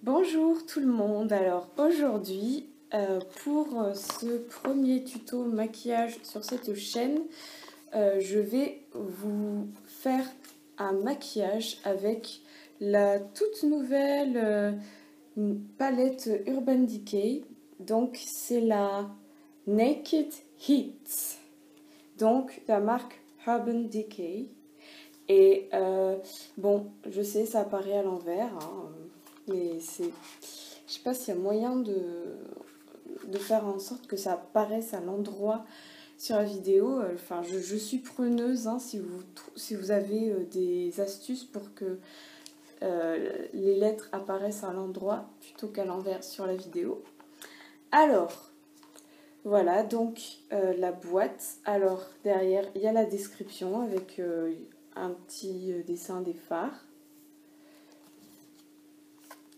Bonjour tout le monde, alors aujourd'hui pour ce premier tuto maquillage sur cette chaîne, je vais vous faire un maquillage avec la toute nouvelle palette Urban Decay. Donc c'est la Naked Heat, donc la marque Urban Decay. Et bon, je sais ça apparaît à l'envers, hein, mais c'est... Je sais pas s'il y a moyen de faire en sorte que ça apparaisse à l'endroit sur la vidéo. Enfin, je suis preneuse, hein, si vous avez des astuces pour que les lettres apparaissent à l'endroit plutôt qu'à l'envers sur la vidéo. Alors, voilà, donc la boîte. Alors, derrière, il y a la description avec un petit dessin des phares.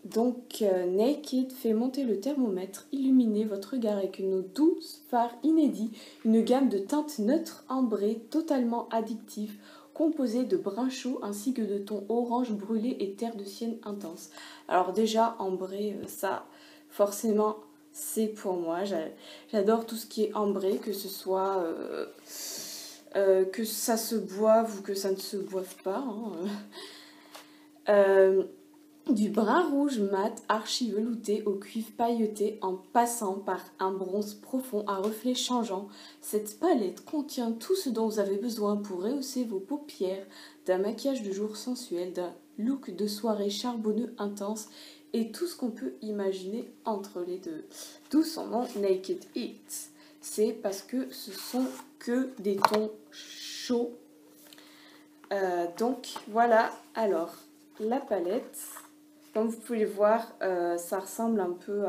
Donc, Naked fait monter le thermomètre, illuminez votre regard avec nos 12 phares inédits, une gamme de teintes neutres ambrées, totalement addictives, composée de brun chaud ainsi que de tons orange brûlé et terre de sienne intense. Alors déjà, ambré, ça, forcément, c'est pour moi. J'adore tout ce qui est ambré, que ce soit... que ça se boive ou que ça ne se boive pas. Du brun rouge mat archi velouté au cuivre pailleté en passant par un bronze profond à reflets changeants, cette palette contient tout ce dont vous avez besoin pour rehausser vos paupières, d'un maquillage de jour sensuel, d'un look de soirée charbonneux intense et tout ce qu'on peut imaginer entre les deux. D'où son nom Naked Heat. C'est parce que ce sont que des tons chauds. Donc voilà, alors la palette... Comme vous pouvez le voir, ça ressemble un peu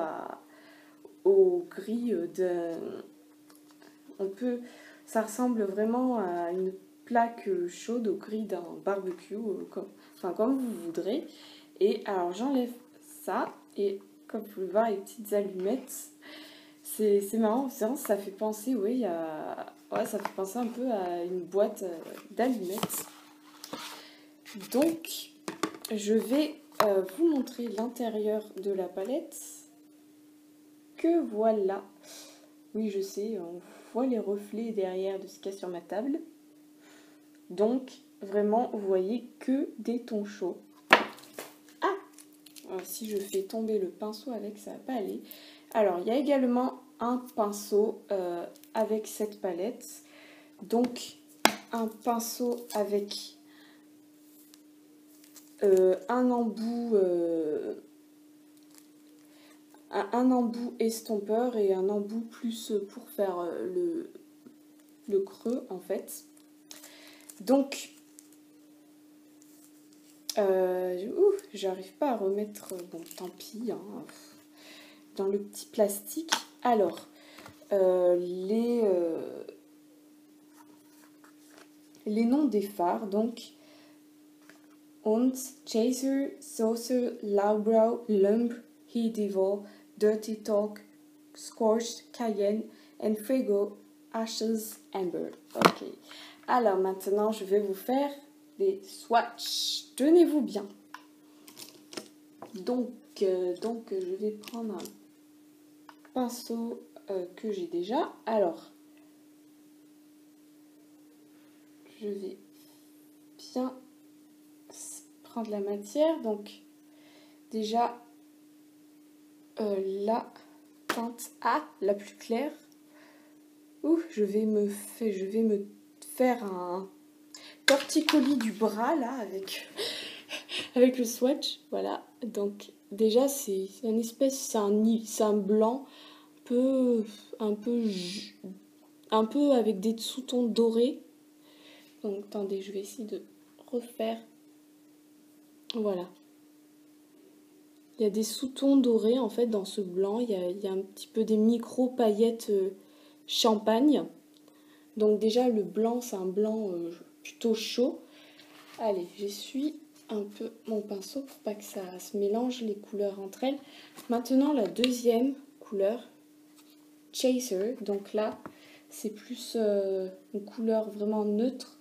au gris ça ressemble vraiment à une plaque chaude au gris d'un barbecue, comme vous voudrez. Et alors j'enlève ça, et comme vous pouvez le voir, les petites allumettes, c'est marrant, ça fait penser, ça fait penser un peu à une boîte d'allumettes. Donc, je vais vous montrer l'intérieur de la palette. Que voilà. Oui, je sais, on voit les reflets derrière de ce qu'il y a sur ma table. Donc, vraiment, vous voyez que des tons chauds. Ah! Alors, si je fais tomber le pinceau avec, ça va pas aller. Alors, il y a également un pinceau avec cette palette. Donc, un pinceau avec... un embout estompeur et un embout plus pour faire le creux en fait. Donc j'arrive pas à remettre, bon tant pis, hein, dans le petit plastique. Alors les noms des phares, donc Und, Chaser, Saucer, Lowbrow, Lumbre, He Devil, Dirty Talk, Scorched, Cayenne, and Fuego, Ashes, Amber. Ok. Alors maintenant, je vais vous faire des swatchs. Tenez-vous bien. Donc, je vais prendre un pinceau que j'ai déjà. Alors, je vais bien prendre la matière. Donc, déjà, la teinte A, la plus claire. Je vais me faire un torticolis du bras là avec le swatch. Voilà. Donc déjà c'est une espèce, c'est un blanc un peu avec des sous-tons dorés. Donc attendez, je vais essayer de refaire. Voilà. Il y a des sous-tons dorés en fait dans ce blanc. Il y a un petit peu des micro paillettes champagne. Donc déjà le blanc, c'est un blanc plutôt chaud. Allez, j'essuie un peu mon pinceau pour pas que ça se mélange les couleurs entre elles. Maintenant la deuxième couleur, Chaser. Donc là, c'est plus une couleur vraiment neutre.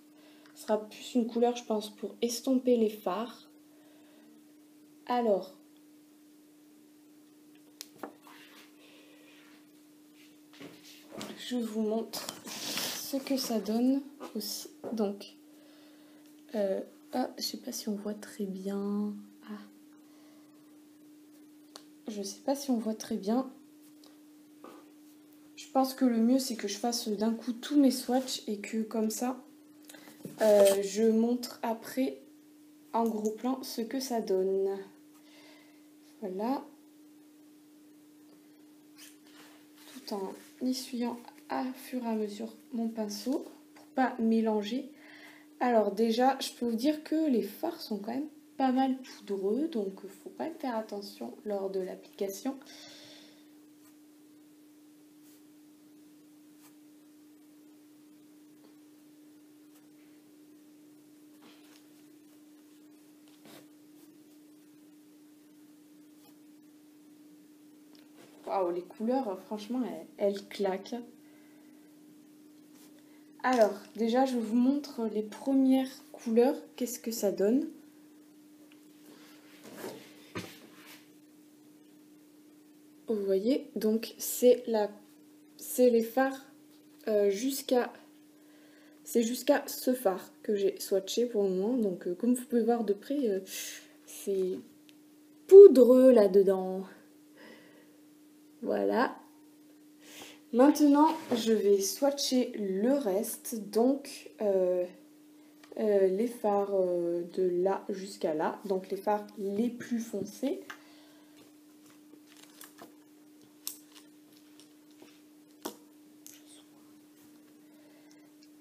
Ce sera plus une couleur, je pense, pour estomper les fards. Alors, je vous montre ce que ça donne aussi. Donc, je sais pas si on voit très bien. Ah. Je sais pas si on voit très bien. Je pense que le mieux, c'est que je fasse d'un coup tous mes swatchs et que comme ça, je montre après en gros plan ce que ça donne. Voilà. Tout en essuyant à fur et à mesure mon pinceau pour pas mélanger. Alors déjà, je peux vous dire que les fards sont quand même pas mal poudreux, donc il faut quand même faire attention lors de l'application. Waouh, les couleurs, franchement, elles claquent. Alors, déjà, je vous montre les premières couleurs, qu'est-ce que ça donne. Vous voyez, donc c'est les fards jusqu'à ce fard que j'ai swatché pour le moment. Donc, comme vous pouvez voir de près, c'est poudreux là-dedans. Voilà. Maintenant, je vais swatcher le reste, donc les fards de là jusqu'à là, donc les fards les plus foncés.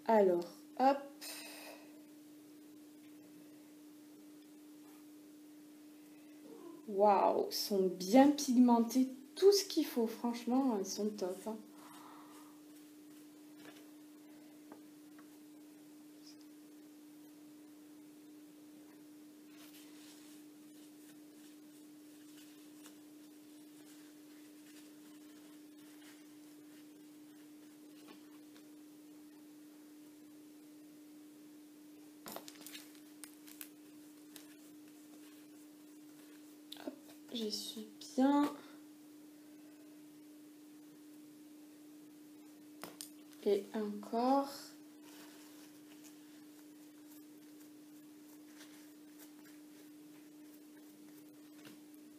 Alors, hop. Waouh, ils sont bien pigmentés, tout ce qu'il faut, franchement, ils sont top. Hein. J'essuie bien. Et encore.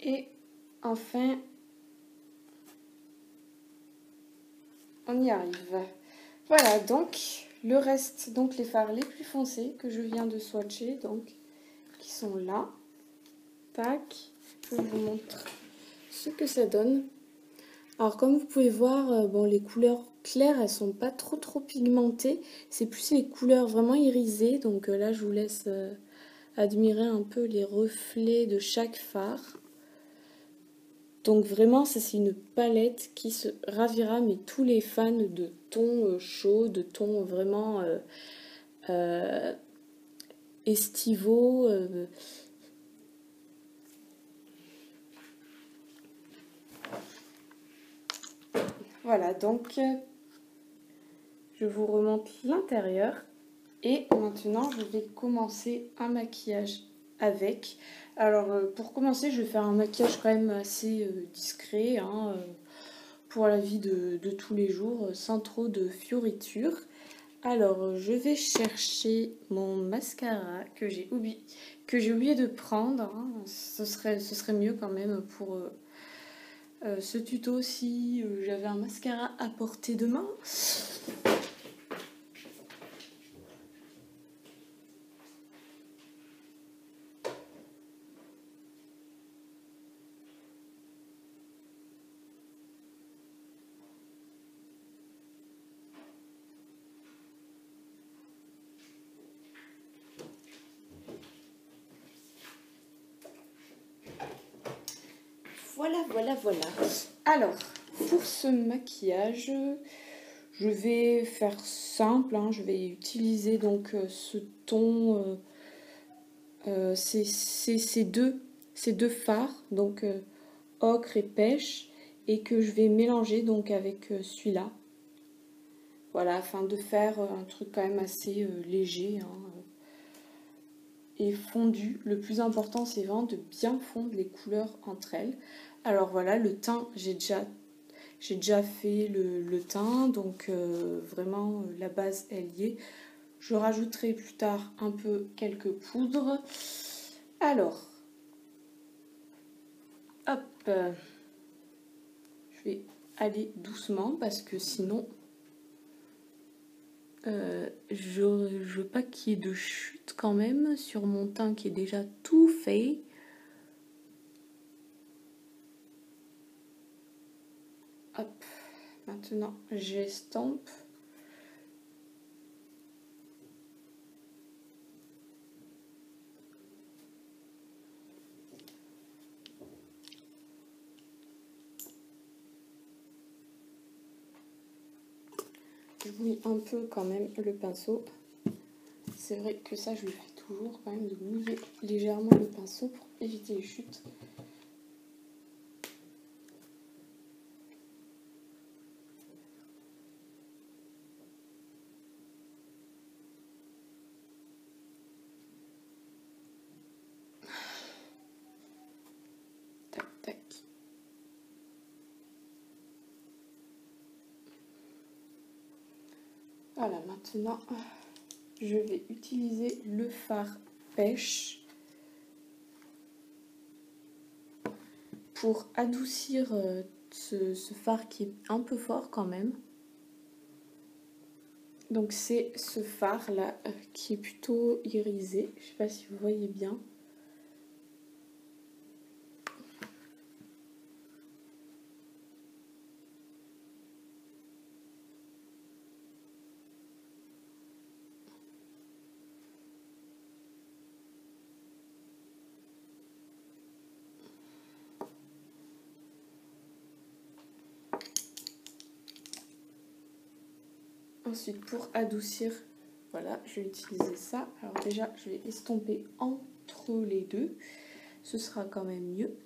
Et enfin, on y arrive. Voilà, donc le reste, donc les fards les plus foncés que je viens de swatcher, donc qui sont là. Tac, je vous montre ce que ça donne. Alors comme vous pouvez voir, bon, les couleurs claires, elles sont pas trop pigmentées. C'est plus les couleurs vraiment irisées. Donc là, je vous laisse admirer un peu les reflets de chaque fard. Donc vraiment, ça c'est une palette qui se ravira, mais tous les fans de tons chauds, de tons vraiment estivaux. Voilà, donc je vous remonte l'intérieur. Et maintenant, je vais commencer un maquillage avec. Alors, pour commencer, je vais faire un maquillage quand même assez discret, hein, pour la vie de tous les jours, sans trop de fioritures. Alors, je vais chercher mon mascara que j'ai oublié de prendre. Hein. Ce serait mieux quand même pour ce tuto si j'avais un mascara à portée de main. Voilà. Alors, pour ce maquillage, je vais faire simple. Hein, je vais utiliser donc ce ton, ces deux fards, donc ocre et pêche, et que je vais mélanger donc avec celui-là. Voilà, afin de faire un truc quand même assez léger. Hein, et fondu. Le plus important, c'est vraiment de bien fondre les couleurs entre elles. Alors voilà, le teint, j'ai déjà J'ai déjà fait le teint, donc vraiment la base elle y est. Je rajouterai plus tard un peu quelques poudres. Alors, hop, je vais aller doucement parce que sinon, je veux pas qu'il y ait de chute quand même sur mon teint qui est déjà tout fait. Hop, maintenant j'estompe. Je mouille un peu quand même le pinceau. C'est vrai que ça je le fais toujours quand même, de mouiller légèrement le pinceau pour éviter les chutes. Tac, tac. Voilà, maintenant je vais utiliser le fard pêche pour adoucir ce fard qui est un peu fort quand même. Donc c'est ce fard là qui est plutôt irisé, je sais pas si vous voyez bien. Ensuite, pour adoucir, voilà, je vais utiliser ça. Alors déjà, je vais estomper entre les deux. Ce sera quand même mieux.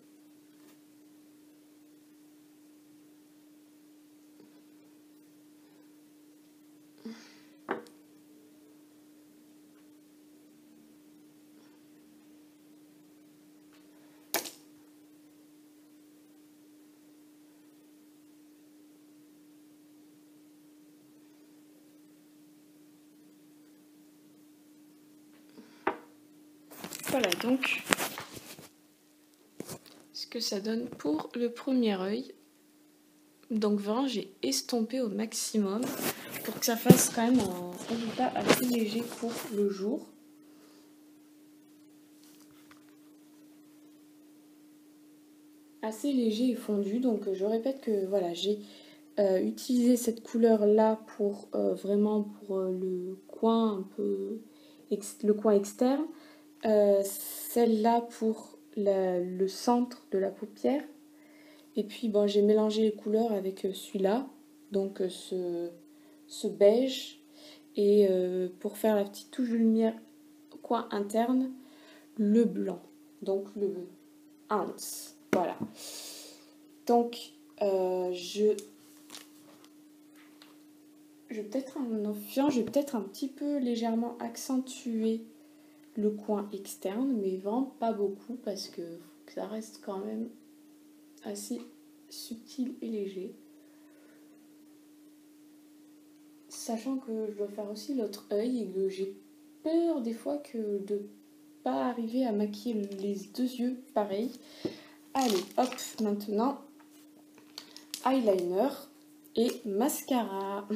Voilà donc ce que ça donne pour le premier œil. Donc vraiment j'ai estompé au maximum pour que ça fasse quand même un résultat assez léger pour le jour. Assez léger et fondu, donc je répète que voilà, j'ai utilisé cette couleur là pour vraiment pour le coin un peu le coin externe, celle-là pour le centre de la paupière, et puis bon, j'ai mélangé les couleurs avec celui-là, donc ce beige, et pour faire la petite touche de lumière au coin interne, le blanc, donc le ounce, voilà. Donc je vais peut-être un petit peu légèrement accentuer le coin externe, mais vraiment pas beaucoup parce que ça reste quand même assez subtil et léger. Sachant que je dois faire aussi l'autre œil et que j'ai peur des fois que de pas arriver à maquiller les deux yeux pareil. Allez, hop, maintenant eyeliner et mascara.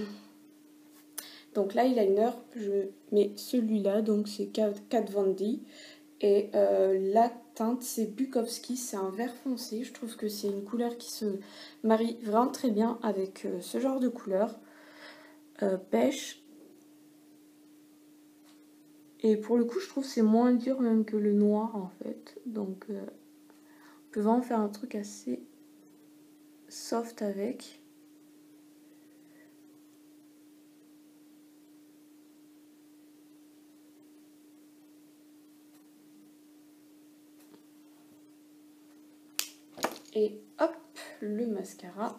Donc l'eyeliner, je mets celui-là, donc c'est Kat Von D. Et la teinte, c'est Bukowski, c'est un vert foncé. Je trouve que c'est une couleur qui se marie vraiment très bien avec ce genre de couleur. Pêche. Et pour le coup, je trouve que c'est moins dur même que le noir en fait. Donc on peut vraiment faire un truc assez soft avec. Et hop, le mascara.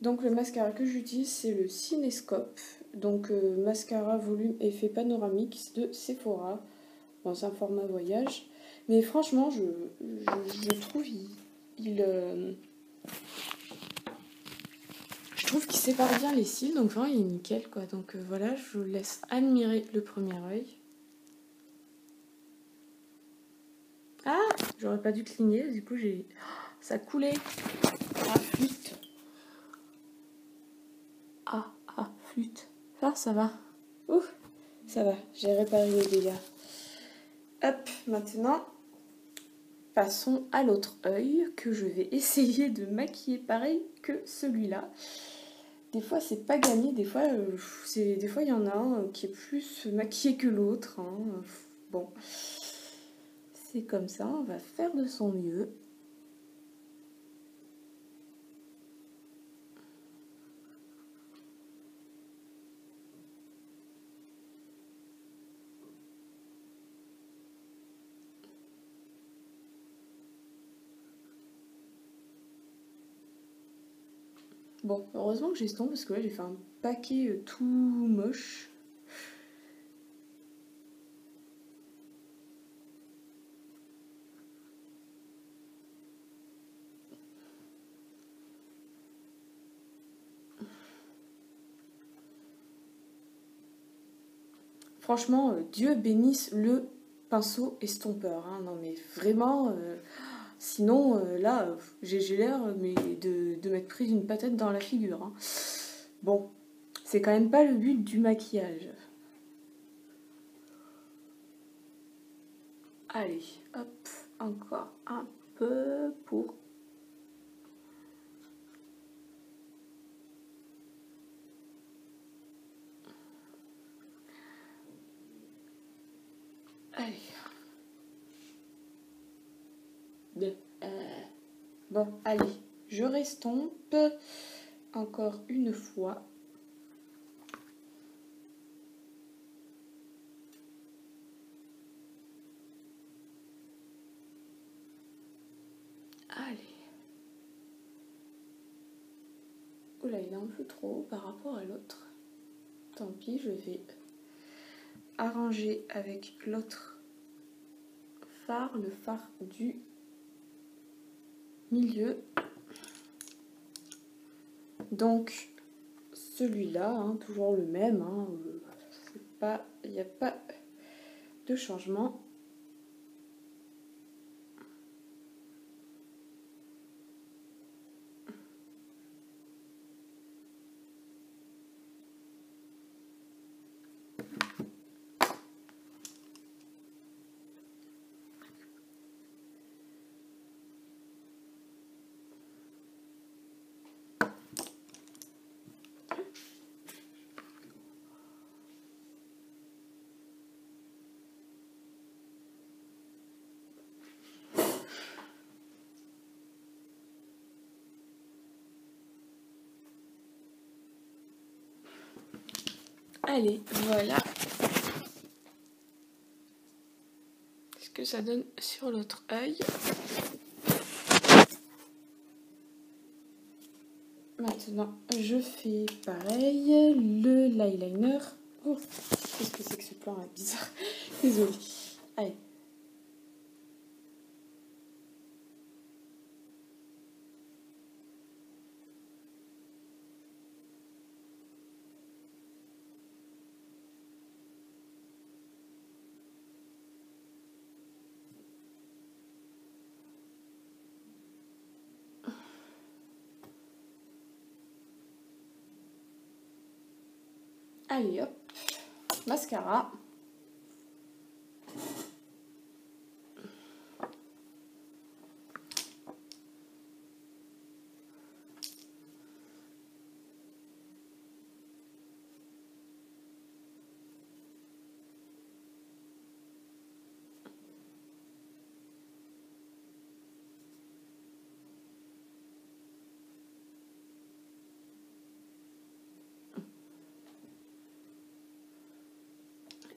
Donc le mascara que j'utilise, c'est le Cinescope. Donc mascara volume effet panoramique de Sephora. Bon, c'est un format voyage. Mais franchement, je trouve je trouve qu'il sépare bien les cils. Donc vraiment, il est nickel, quoi. Donc voilà, je vous laisse admirer le premier œil. Ah, j'aurais pas dû cligner. Du coup, ça coulait. Ah, flûte. Ah, flûte. Ça va. Ouf, ça va. J'ai réparé les dégâts. Hop, maintenant, passons à l'autre œil que je vais essayer de maquiller pareil que celui-là. Des fois, c'est pas gagné. Des fois, il y en a un qui est plus maquillé que l'autre. Hein. Bon, c'est comme ça. On va faire de son mieux. Bon, heureusement que j'ai ce ton parce que là, j'ai fait un paquet tout moche. Franchement, Dieu bénisse le pinceau estompeur. Hein. Non mais vraiment, sinon là, j'ai l'air de m'être prise une patate dans la figure. Hein. Bon, c'est quand même pas le but du maquillage. Allez, hop, encore un peu pour... Allez. Bon, allez, je restompe encore une fois. Allez. Oula, il est un peu trop haut par rapport à l'autre. Tant pis, je vais arranger avec l'autre phare, le phare du milieu. Donc, celui-là, hein, toujours le même. Hein, il n'y a pas de changement. Allez, voilà ce que ça donne sur l'autre œil. Maintenant, je fais pareil, le l'eyeliner. Oh, qu'est-ce que c'est que ce plan là, bizarre. Désolée. Allez. Allez hop, mascara.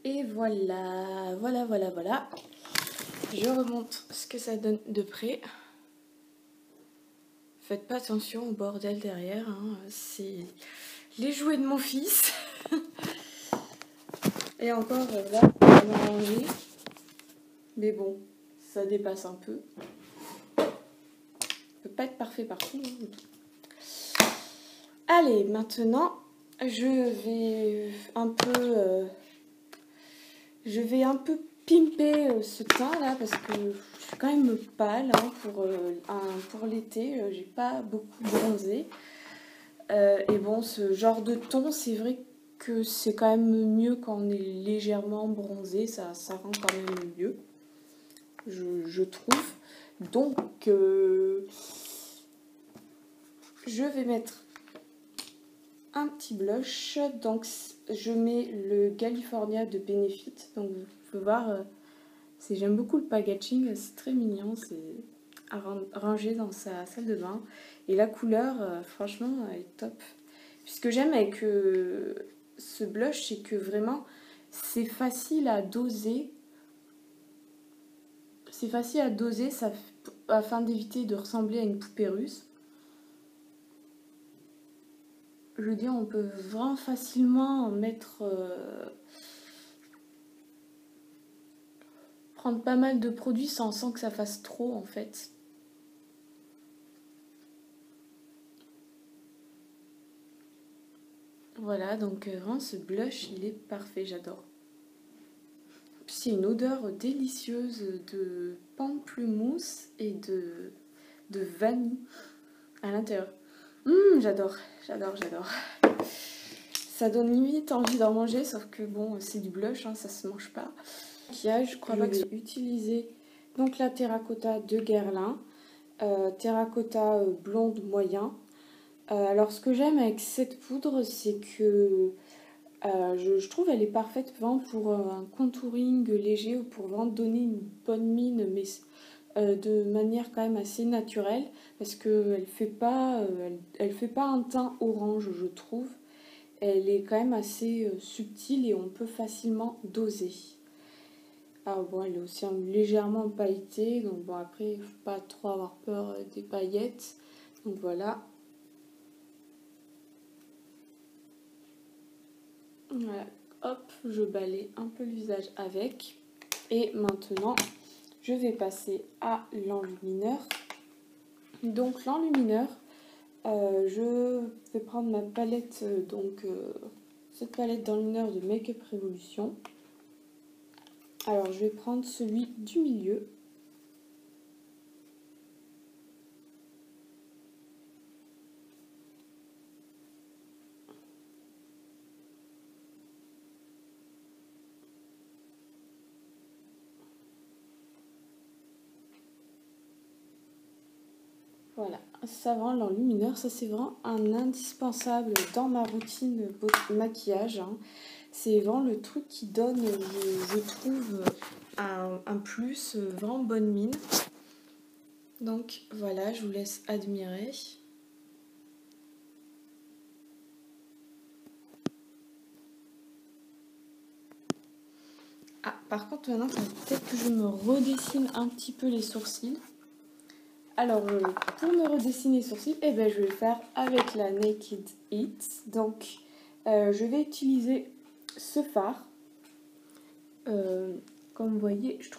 Et voilà, voilà. Je remonte ce que ça donne de près. Faites pas attention au bordel derrière, hein. C'est les jouets de mon fils. Et encore là, on va ranger. Mais bon, ça dépasse un peu. Ça peut pas être parfait partout. Hein. Allez, maintenant, je vais un peu pimper ce teint là parce que je suis quand même pâle hein, pour l'été. J'ai pas beaucoup bronzé. Et bon, ce genre de ton, c'est vrai que c'est quand même mieux quand on est légèrement bronzé. Ça rend quand même mieux, je trouve. Donc, je vais mettre un petit blush. Donc, je mets le California de Benefit. Donc, vous pouvez voir, j'aime beaucoup le packaging. C'est très mignon. C'est rangé dans sa salle de bain. Et la couleur, franchement, elle est top. Puis ce que j'aime avec ce blush, c'est que vraiment, c'est facile à doser. C'est facile à doser afin d'éviter de ressembler à une poupée russe. Je veux dire, on peut vraiment facilement mettre... prendre pas mal de produits sans que ça fasse trop, en fait. Voilà, donc vraiment, ce blush, il est parfait, j'adore. C'est une odeur délicieuse de pamplemousse et de vanille à l'intérieur. J'adore. Ça donne limite envie d'en manger, sauf que bon, c'est du blush, hein, ça se mange pas. Maquillage, je crois pas que j'ai utilisé donc la terracotta de Guerlain, terracotta blonde moyen. Alors ce que j'aime avec cette poudre, c'est que je trouve elle est parfaite vraiment pour un contouring léger ou pour vraiment donner une bonne mine, mais de manière quand même assez naturelle, parce qu'elle fait pas, elle fait pas un teint orange, je trouve. Elle est quand même assez subtile et on peut facilement doser. Alors bon, elle est aussi légèrement pailletée, donc bon après, il ne faut pas trop avoir peur des paillettes. Donc voilà. Voilà, hop, je balaye un peu le visage avec. Et maintenant, je vais passer à l'enlumineur. Donc l'enlumineur, je vais prendre ma palette, cette palette d'enlumineur de Make Up Revolution. Alors je vais prendre celui du milieu. Voilà, ça vraiment l'enlumineur, ça c'est vraiment un indispensable dans ma routine maquillage. Hein. C'est vraiment le truc qui donne, je trouve, un plus, vraiment bonne mine. Donc voilà, je vous laisse admirer. Ah, par contre maintenant, peut-être que je me redessine un petit peu les sourcils. Alors, pour me redessiner les sourcils, je vais le faire avec la Naked Heat. Donc, je vais utiliser ce fard. Comme vous voyez, je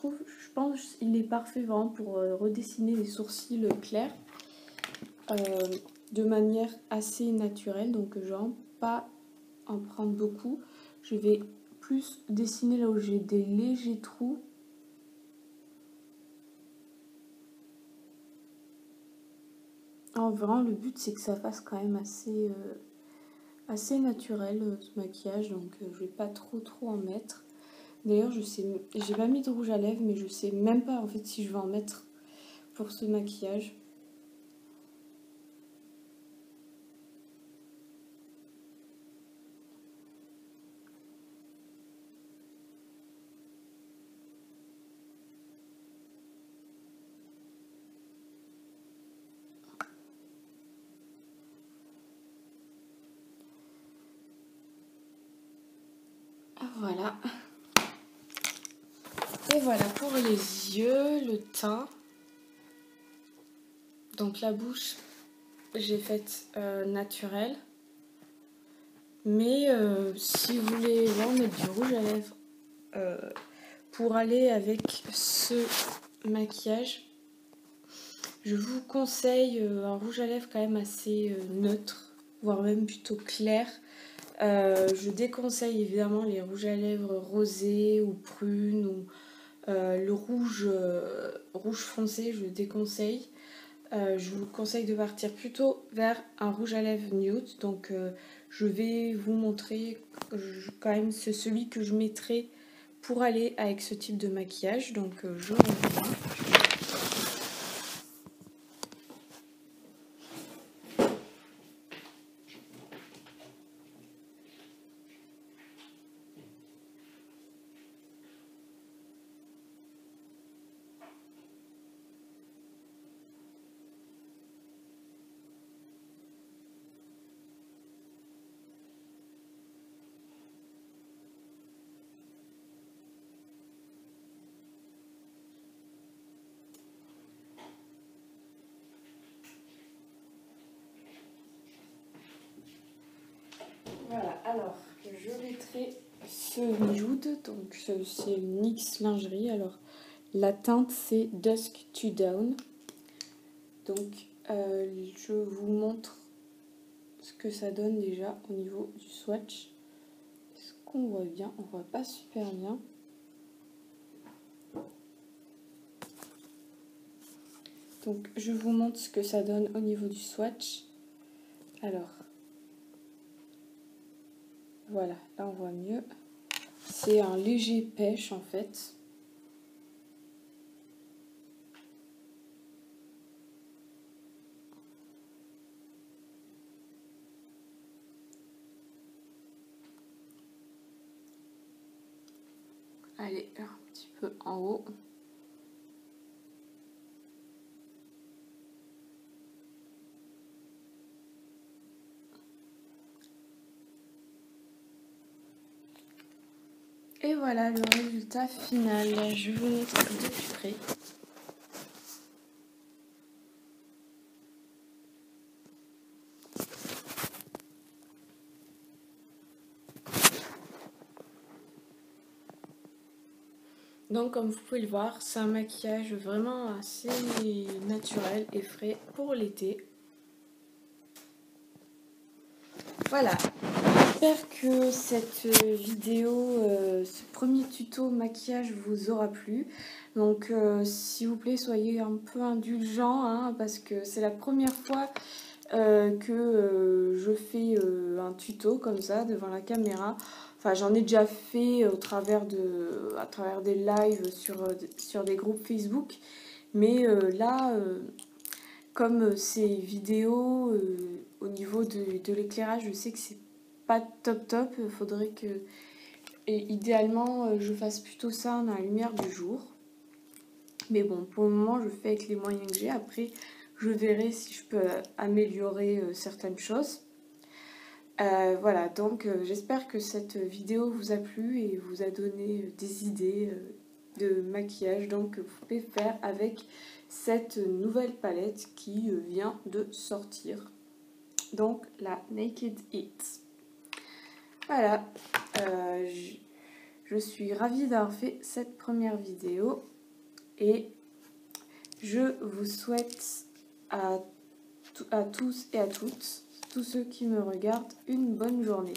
pense qu'il est parfait vraiment pour redessiner les sourcils clairs de manière assez naturelle. Donc, je ne vais pas en prendre beaucoup. Je vais plus dessiner là où j'ai des légers trous. Vraiment, le but, c'est que ça fasse quand même assez naturel ce maquillage, donc je vais pas trop en mettre. D'ailleurs, j'ai pas mis de rouge à lèvres, mais je sais même pas en fait si je vais en mettre pour ce maquillage. Voilà. Et voilà pour les yeux, le teint. Donc la bouche, j'ai faite naturelle. Mais si vous voulez vraiment mettre du rouge à lèvres pour aller avec ce maquillage, je vous conseille un rouge à lèvres quand même assez neutre, voire même plutôt clair. Je déconseille évidemment les rouges à lèvres rosés ou prunes ou le rouge foncé, je le déconseille. Je vous conseille de partir plutôt vers un rouge à lèvres nude. Donc je vais vous montrer quand même celui que je mettrai pour aller avec ce type de maquillage. Donc je reviens. Voilà, alors je mettrai ce nude, donc c'est NYX lingerie. Alors la teinte c'est Dusk to Dawn. Donc je vous montre ce que ça donne déjà au niveau du swatch. Est-ce qu'on voit bien? On voit pas super bien. Donc je vous montre ce que ça donne au niveau du swatch. Alors voilà, là on voit mieux. C'est un léger pêche en fait. Allez, un petit peu en haut. Et voilà le résultat final. Je vous montre de plus près. Donc comme vous pouvez le voir, c'est un maquillage vraiment assez naturel et frais pour l'été. Voilà, j'espère que cette vidéo, ce premier tuto maquillage vous aura plu. Donc s'il vous plaît, soyez un peu indulgents hein, parce que c'est la première fois que je fais un tuto comme ça devant la caméra. Enfin, j'en ai déjà fait à travers des lives sur des groupes Facebook. Mais là, comme ces vidéos, au niveau de l'éclairage, je sais que c'est pas top. Il faudrait que, et idéalement, je fasse plutôt ça dans la lumière du jour. Mais bon, pour le moment, je fais avec les moyens que j'ai. Après, je verrai si je peux améliorer certaines choses. Voilà, donc j'espère que cette vidéo vous a plu et vous a donné des idées de maquillage donc, que vous pouvez faire avec cette nouvelle palette qui vient de sortir. Donc la Naked It. Voilà, je suis ravie d'avoir fait cette première vidéo et je vous souhaite à tous et à toutes, tous ceux qui me regardent, une bonne journée.